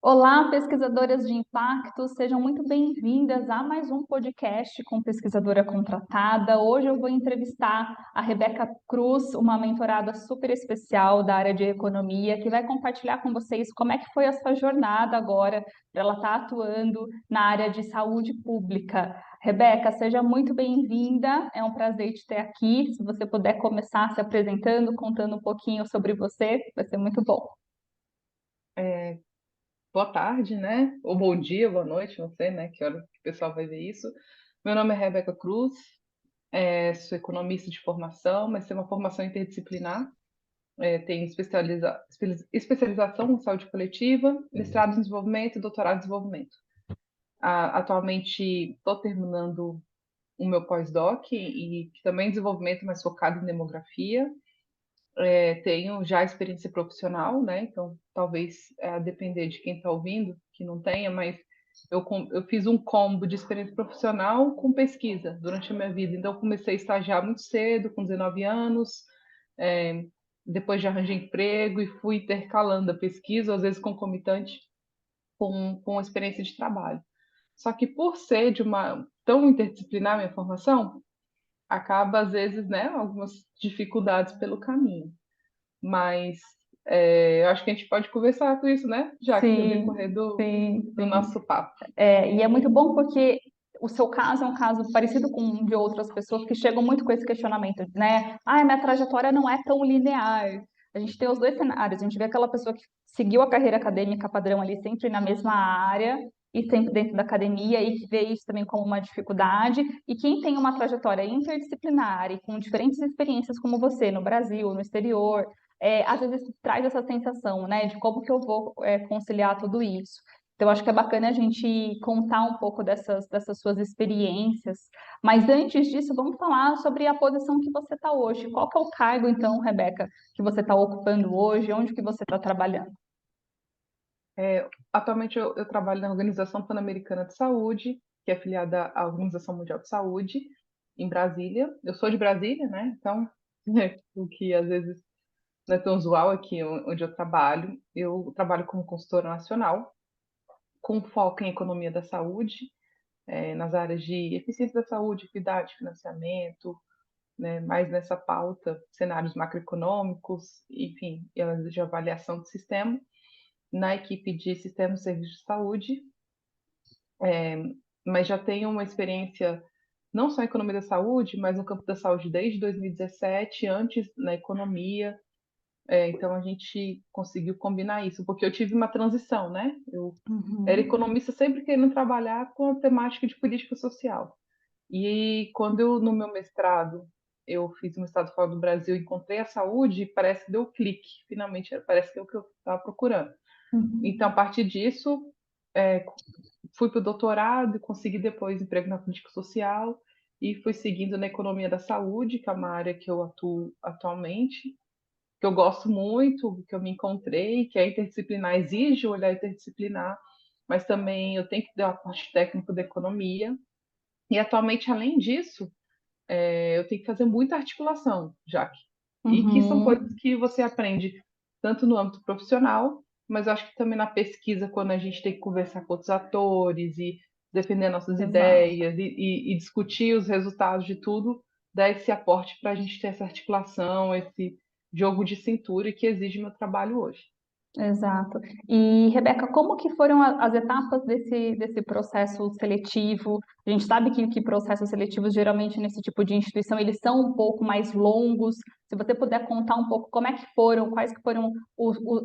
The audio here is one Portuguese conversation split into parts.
Olá, pesquisadoras de impacto, sejam muito bem-vindas a mais um podcast com pesquisadora contratada. Hoje eu vou entrevistar a Rebeca Cruz, uma mentorada super especial da área de economia, que vai compartilhar com vocês como é que foi a sua jornada agora para ela estar atuando na área de saúde pública. Rebeca, seja muito bem-vinda, é um prazer te ter aqui. Se você puder começar se apresentando, contando um pouquinho sobre você, vai ser muito bom. É, Boa tarde, né? Ou bom dia, boa noite, não sei, né? Que hora que o pessoal vai ver isso. Meu nome é Rebeca Cruz, sou economista de formação, mas tenho uma formação interdisciplinar. Tenho especialização em saúde coletiva, mestrado em desenvolvimento e doutorado em desenvolvimento. Atualmente estou terminando o meu pós-doc e também desenvolvimento, mas focado em demografia. Tenho já experiência profissional, né? Então, talvez a depender de quem está ouvindo, que não tenha, mas eu fiz um combo de experiência profissional com pesquisa durante a minha vida. Então, eu comecei a estagiar muito cedo, com 19 anos, é, depois já arranjei emprego e fui intercalando a pesquisa, às vezes concomitante, com a experiência de trabalho. Só que por ser de uma tão interdisciplinar minha formação, acaba às vezes, né, algumas dificuldades pelo caminho. Mas eu acho que a gente pode conversar com isso, né? Já que no Sim, decorrer sim, do sim. nosso papo. E é muito bom porque o seu caso é um caso parecido com o de outras pessoas que chegam muito com esse questionamento, né? Ah, minha trajetória não é tão linear. A gente tem os dois cenários. A gente vê aquela pessoa que seguiu a carreira acadêmica padrão ali, sempre na mesma área e sempre dentro da academia e que vê isso também como uma dificuldade. E quem tem uma trajetória interdisciplinar e com diferentes experiências como você, no Brasil, no exterior, às vezes traz essa sensação, né, de como que eu vou conciliar tudo isso. Então, acho que é bacana a gente contar um pouco dessas suas experiências. Mas antes disso, vamos falar sobre a posição que você está hoje. Qual que é o cargo, então, Rebeca, que você está ocupando hoje? Onde que você está trabalhando? Atualmente eu trabalho na Organização Pan-Americana de Saúde, que é afiliada à Organização Mundial de Saúde, em Brasília. Eu sou de Brasília, né? Então, o que às vezes não é tão usual aqui onde eu trabalho. Eu trabalho como consultora nacional, com foco em economia da saúde, nas áreas de eficiência da saúde, equidade, financiamento, né, mais nessa pauta, cenários macroeconômicos, enfim, de avaliação do sistema, na equipe de Sistema de Serviços de Saúde, mas já tenho uma experiência não só em economia da saúde, mas no campo da saúde desde 2017, antes na economia. Então a gente conseguiu combinar isso, porque eu tive uma transição, né? Eu era Uhum. economista sempre querendo trabalhar com a temática de política social. E quando eu, no meu mestrado, eu fiz um mestrado fora do Brasil, encontrei a saúde, parece que deu clique, finalmente, parece que é o que eu estava procurando. Então, a Uhum. partir disso, é, fui para o doutorado e consegui depois emprego na política social e fui seguindo na economia da saúde, que é uma área que eu atuo atualmente, que eu gosto muito, que eu me encontrei, que é interdisciplinar, exige o olhar interdisciplinar, mas também eu tenho que dar a parte técnico da economia. E atualmente, além disso, eu tenho que fazer muita articulação, Jaque. E que são coisas Uhum. que você aprende tanto no âmbito profissional, mas eu acho que também na pesquisa, quando a gente tem que conversar com outros atores e defender nossas Exato. ideias e discutir os resultados de tudo, dá esse aporte para a gente ter essa articulação, esse jogo de cintura que exige meu trabalho hoje. Exato. E, Rebeca, como que foram as etapas desse processo seletivo? A gente sabe que processos seletivos, geralmente, nesse tipo de instituição, eles são um pouco mais longos. Se você puder contar um pouco como é que foram, quais que foram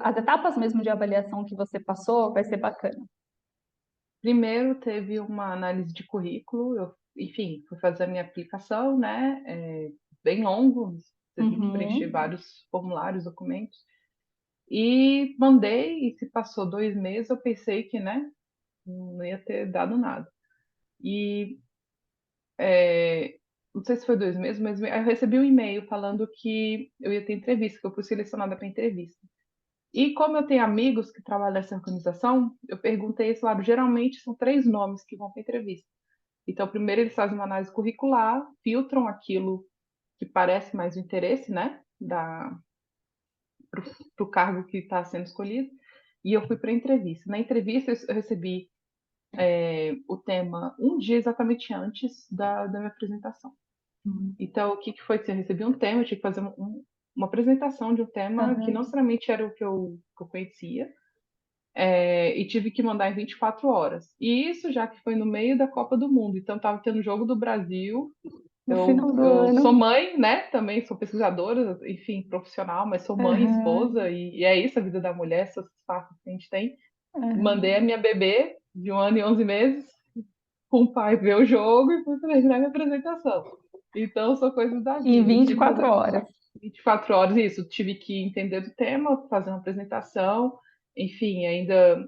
as etapas mesmo de avaliação que você passou, vai ser bacana. Primeiro teve uma análise de currículo, enfim, fui fazer a minha aplicação, né? Bem longo, teve que preencher Uhum. vários formulários, documentos, e mandei, e se passou 2 meses, eu pensei que, né, não ia ter dado nada. E não sei se foi 2 meses, mas eu recebi um e-mail falando que eu ia ter entrevista, que eu fui selecionada para entrevista. E como eu tenho amigos que trabalham nessa organização, eu perguntei esse lado. Geralmente são 3 nomes que vão para entrevista. Então, primeiro eles fazem uma análise curricular, filtram aquilo que parece mais o interesse, né, para o cargo que está sendo escolhido. e eu fui para a entrevista. Na entrevista, eu recebi o tema um dia exatamente antes da minha apresentação. Uhum. Então, o que que foi? Eu recebi um tema, eu tinha que fazer uma apresentação de um tema que não Aham. necessariamente era o que eu conhecia, e tive que mandar em 24 horas. E isso já que foi no meio da Copa do Mundo, então estava tendo o jogo do Brasil. No final do Eu ano. sou mãe, né? Também sou pesquisadora, enfim, profissional, mas sou mãe, Aham. esposa, e é isso a vida da mulher, essas farpas que a gente tem. Mandei a Aham. minha bebê, de 1 ano e 11 meses, com o pai ver o jogo e fui terminar minha apresentação. Então, são coisas da Em vida. vinte e Tive que quatro fazer horas. 24 horas, isso. Tive que entender do tema, fazer uma apresentação, enfim, ainda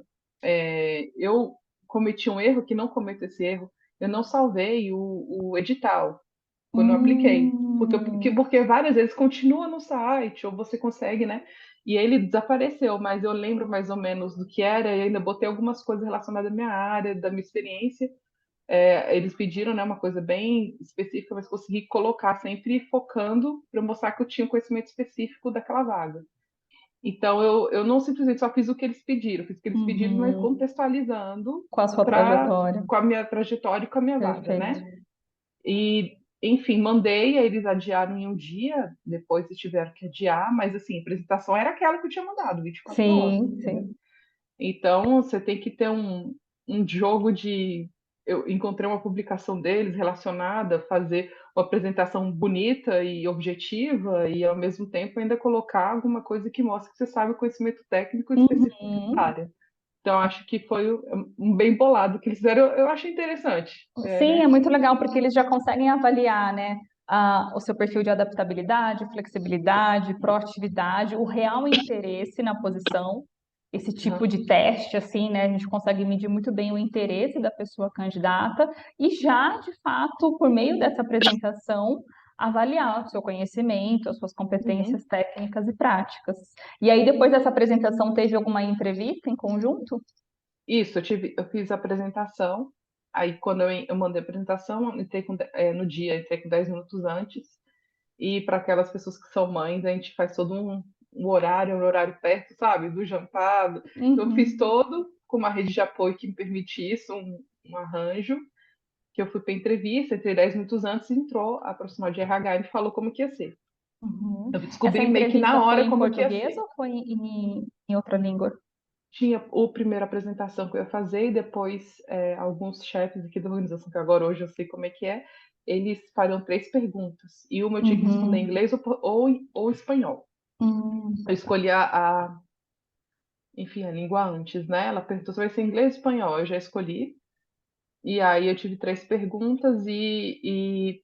eu cometi um erro, que não cometo esse erro, eu não salvei o edital quando eu apliquei. Hum, Porque várias vezes continua no site, ou você consegue, né? E ele desapareceu, mas eu lembro mais ou menos do que era, e ainda botei algumas coisas relacionadas à minha área, da minha experiência. Eles pediram, né, uma coisa bem específica, mas consegui colocar sempre focando para mostrar que eu tinha um conhecimento específico daquela vaga. Então, eu não simplesmente só fiz o que eles pediram, fiz o que eles pediram, mas uhum. contextualizando Com a sua trajetória. com a minha trajetória e com a minha vaga, Perfeito. né? E, enfim, mandei, aí eles adiaram em um dia, depois eles tiveram que adiar, mas assim, a apresentação era aquela que eu tinha mandado, 24 horas, Sim, entendeu? sim. Então, você tem que ter um jogo de. Eu encontrei uma publicação deles relacionada a fazer uma apresentação bonita e objetiva, e ao mesmo tempo ainda colocar alguma coisa que mostre que você sabe o conhecimento técnico específico da Uhum. área. Então, acho que foi um bem bolado que eles fizeram. Eu achei interessante, Sim, é né? muito legal porque eles já conseguem avaliar, né, o seu perfil de adaptabilidade, flexibilidade, proatividade, o real interesse na posição. Esse tipo Aham. de teste, assim, né, a gente consegue medir muito bem o interesse da pessoa candidata e já, de fato, por meio dessa apresentação, avaliar o seu conhecimento, as suas competências Uhum. técnicas e práticas. E aí, depois dessa apresentação, teve alguma entrevista em conjunto? Isso, eu fiz a apresentação. Aí, quando eu mandei a apresentação, no dia, entrei com 10 minutos antes. E para aquelas pessoas que são mães, a gente faz todo um horário perto, sabe? Do jantar. Então, eu fiz Uhum, todo com uma rede de apoio que me permite isso, um arranjo. Que eu fui para entrevista, entrei 10 minutos antes e entrou a profissional de RH e falou como que ia ser. uhum. Eu Essa descobri meio que entrevista na foi hora em como que ia português ser. ou foi em outra língua? Tinha a primeira apresentação que eu ia fazer e depois alguns chefes aqui da organização, que agora hoje eu sei como é que é, eles fariam 3 perguntas. E uma eu tinha que responder em Uhum, inglês ou espanhol. Eu tá. escolhi enfim, a língua antes, né? Ela perguntou se vai ser inglês ou espanhol, eu já escolhi. E aí eu tive 3 perguntas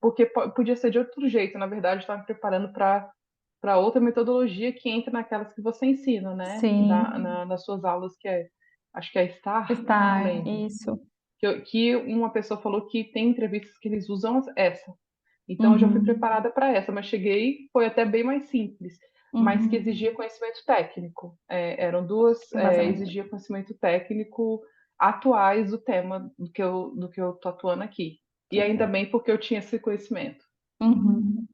porque podia ser de outro jeito, na verdade, eu estava me preparando para outra metodologia que entra naquelas que você ensina, né? Sim, Nas suas aulas, acho que é STAR, não está, lembro. isso. Que uma pessoa falou que tem entrevistas que eles usam essa. Então eu já fui Uhum, preparada para essa, mas cheguei, foi até bem mais simples, mas que uhum. exigia conhecimento técnico. Eram duas, Embasamento. exigia conhecimento técnico atuais do tema do que eu tô atuando aqui. E ainda Perfeito. bem porque eu tinha esse conhecimento. Uhum.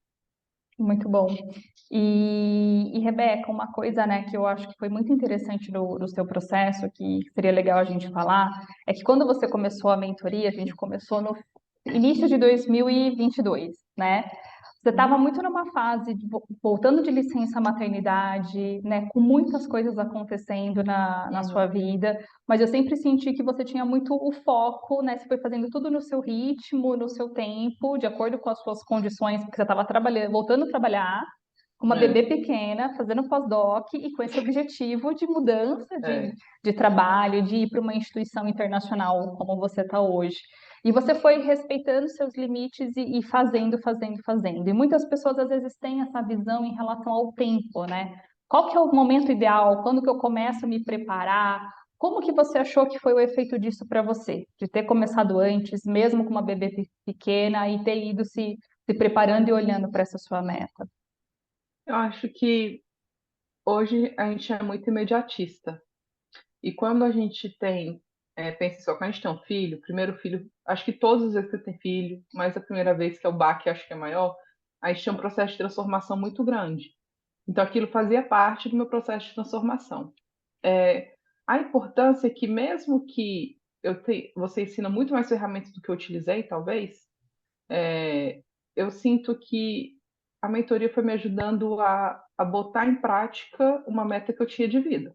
Muito bom. Rebeca, uma coisa, né, que eu acho que foi muito interessante do seu processo, que seria legal a gente falar, é que quando você começou a mentoria, a gente começou no início de 2022, né? Você estava Uhum. muito numa fase de voltando de licença maternidade, né, com muitas coisas acontecendo na sua Uhum. vida, mas eu sempre senti que você tinha muito o foco, né? Você foi fazendo tudo no seu ritmo, no seu tempo, de acordo com as suas condições, porque você estava trabalhando, voltando a trabalhar com uma bebê É, pequena, fazendo pós-doc e com esse objetivo de mudança é. de trabalho, de ir para uma instituição internacional como você está hoje. E você foi respeitando seus limites e fazendo, fazendo, fazendo. E muitas pessoas às vezes têm essa visão em relação ao tempo, né? Qual que é o momento ideal? Quando que eu começo a me preparar? Como que você achou que foi o efeito disso para você? De ter começado antes, mesmo com uma bebê pequena, e ter ido se preparando e olhando para essa sua meta? Eu acho que hoje a gente é muito imediatista. E quando a gente pensa só, quando a gente tem um filho, primeiro filho, acho que todas as vezes que você tem filho, mas a primeira vez que é o baque, acho que é maior, a gente tem um processo de transformação muito grande. Então aquilo fazia parte do meu processo de transformação. A importância é que mesmo que você ensina muito mais ferramentas do que eu utilizei, talvez, é, eu sinto que a mentoria foi me ajudando a botar em prática uma meta que eu tinha de vida,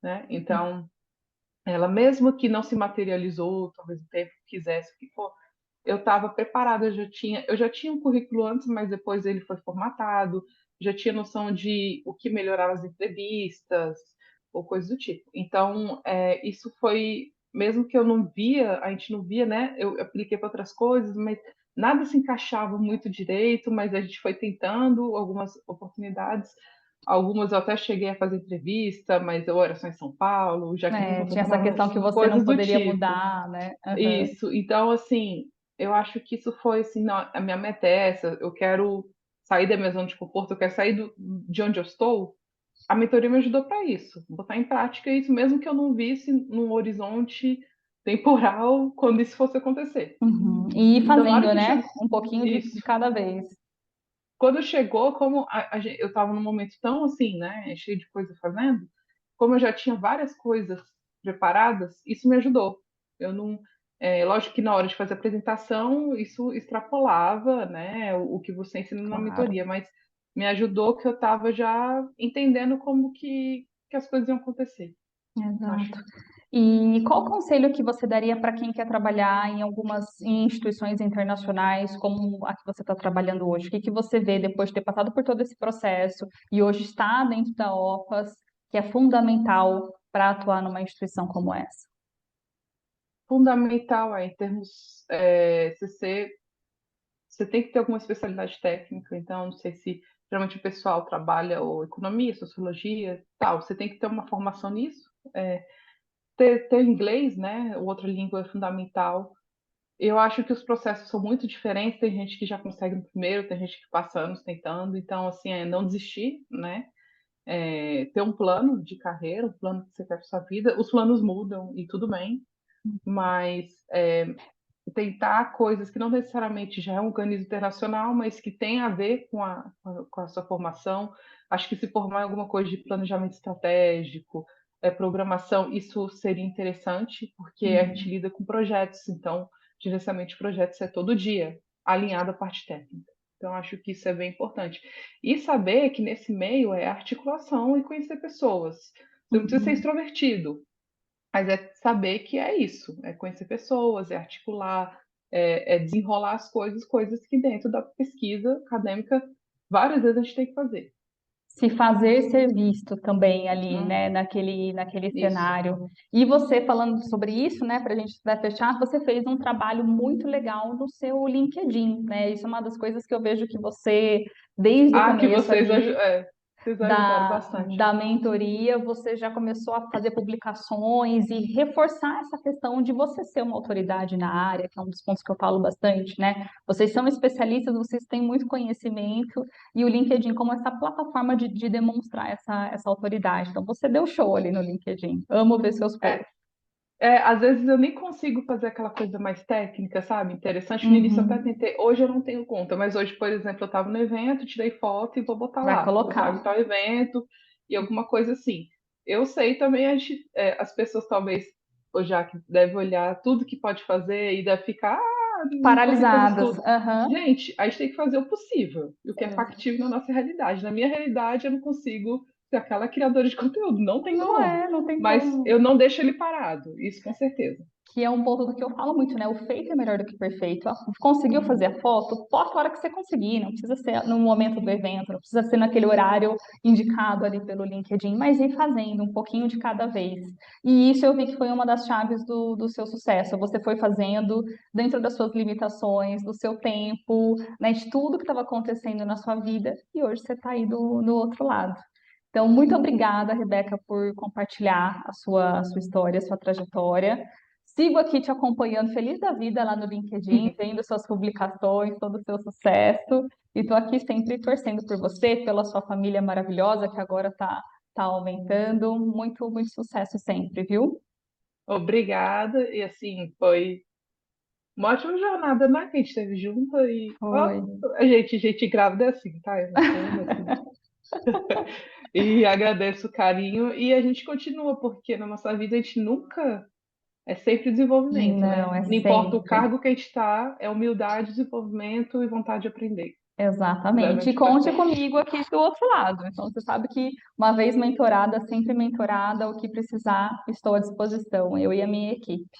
né? Então, ela mesmo que não se materializou, talvez o tempo quisesse, o que for, eu estava preparada, eu já tinha um currículo antes, mas depois ele foi formatado, já tinha noção de o que melhorar as entrevistas ou coisas do tipo. Então, isso foi, mesmo que eu não via, a gente não via, né? Eu apliquei para outras coisas, mas nada se encaixava muito direito, mas a gente foi tentando algumas oportunidades. Algumas eu até cheguei a fazer entrevista, mas eu era só em São Paulo, já queriam Tinha contratar essa lá, questão que você não coisas do poderia tipo. mudar, né? Aham. Isso, então assim, eu acho que isso foi assim, não, a minha meta é essa, eu quero sair da minha zona de conforto, eu quero sair de onde eu estou. A mentoria me ajudou para isso, botar em prática isso, mesmo que eu não visse num horizonte temporal quando isso fosse acontecer. Uhum. E ir Então, na hora fazendo, que né? chegou Um pouquinho de isso, cada vez. quando chegou, como eu estava num momento tão assim, né, cheio de coisa fazendo, como eu já tinha várias coisas preparadas, isso me ajudou. Eu não, lógico que na hora de fazer a apresentação, isso extrapolava, né, o que você ensina na Claro. mentoria, mas me ajudou que eu estava já entendendo como que as coisas iam acontecer. Eu acho Exato. E qual o conselho que você daria para quem quer trabalhar em algumas instituições internacionais, como a que você está trabalhando hoje? O que que você vê depois de ter passado por todo esse processo e hoje está dentro da OPAS, que é fundamental para atuar numa instituição como essa? fundamental em termos você tem que ter alguma especialidade técnica, então não sei se geralmente o pessoal trabalha ou economia, sociologia, tal, você tem que ter uma formação nisso, ter inglês, né, outra língua é fundamental. Eu acho que os processos são muito diferentes, tem gente que já consegue no primeiro, tem gente que passa anos tentando, então assim, não desistir, né, ter um plano de carreira, um plano que você quer para sua vida, os planos mudam e tudo bem, mas tentar coisas que não necessariamente já é um organismo internacional, mas que tem a ver com a sua formação. Acho que se formar em alguma coisa de planejamento estratégico, programação, isso seria interessante, porque a gente Uhum. lida com projetos, então, gerenciamento de projetos é todo dia, alinhado à parte técnica. Então, acho que isso é bem importante. E saber que nesse meio é articulação e conhecer pessoas. Você não precisa ser Uhum. extrovertido, mas é saber que é isso, é conhecer pessoas, é articular, é desenrolar as coisas, coisas que dentro da pesquisa acadêmica várias vezes a gente tem que fazer. Se fazer ser visto também ali, né, Uhum, naquele isso. cenário. E você falando sobre isso, né, para a gente vai fechar, você fez um trabalho muito legal no seu LinkedIn, né? Isso é uma das coisas que eu vejo que você, desde o Ah, que começo ali, vocês ajudaram bastante. da mentoria, você já começou a fazer publicações e reforçar essa questão de você ser uma autoridade na área, que é um dos pontos que eu falo bastante, né? Vocês são especialistas, vocês têm muito conhecimento, e o LinkedIn como essa plataforma de demonstrar essa autoridade. Então, você deu show ali no LinkedIn. Amo ver seus É, posts. às vezes eu nem consigo fazer aquela coisa mais técnica, sabe? Interessante. No início eu até Uhum. tentei. Hoje eu não tenho conta, mas hoje, por exemplo, eu estava no evento, tirei foto e vou botar Vai lá. Eu estava em colocar. tal evento e alguma coisa assim. Eu sei também, as pessoas talvez, o Jaque, deve olhar tudo que pode fazer e deve ficar, não consigo fazer isso Paralisadas. tudo. Aham. Gente, a gente tem que fazer o possível, e o que é factível na nossa realidade. Na minha realidade, eu não consigo ser aquela criadora de conteúdo, não tem Não como. é, não tem Mas como. eu não deixo ele parado, isso com certeza. Que é um ponto do que eu falo muito, né? O feito é melhor do que o perfeito. Conseguiu fazer Uhum. a foto? Posta a hora que você conseguir, não precisa ser no momento do evento, não precisa ser naquele horário indicado ali pelo LinkedIn, mas ir fazendo um pouquinho de cada vez. E isso eu vi que foi uma das chaves do seu sucesso. Você foi fazendo dentro das suas limitações, do seu tempo, né, de tudo que estava acontecendo na sua vida, e hoje você está aí do outro lado. Então, muito obrigada, Rebeca, por compartilhar a sua história, a sua trajetória. Sigo aqui te acompanhando, feliz da vida lá no LinkedIn, vendo suas publicações, todo o seu sucesso. E estou aqui sempre torcendo por você, pela sua família maravilhosa, que agora tá aumentando. Muito, muito sucesso sempre, viu? Obrigada, e assim, foi uma ótima jornada, né, que a gente teve junto, e ó, Foi. a gente grávida é assim, tá? É uma coisa assim. E agradeço o carinho e a gente continua, porque na nossa vida a gente nunca é sempre desenvolvimento, Não, né? é Não importa o sempre. cargo que a gente está, é humildade, desenvolvimento e vontade de aprender. Leva a Exatamente. E gente para conte frente. comigo aqui do outro lado. Então, você sabe que uma vez mentorada, sempre mentorada, o que precisar, estou à disposição, eu e a minha equipe.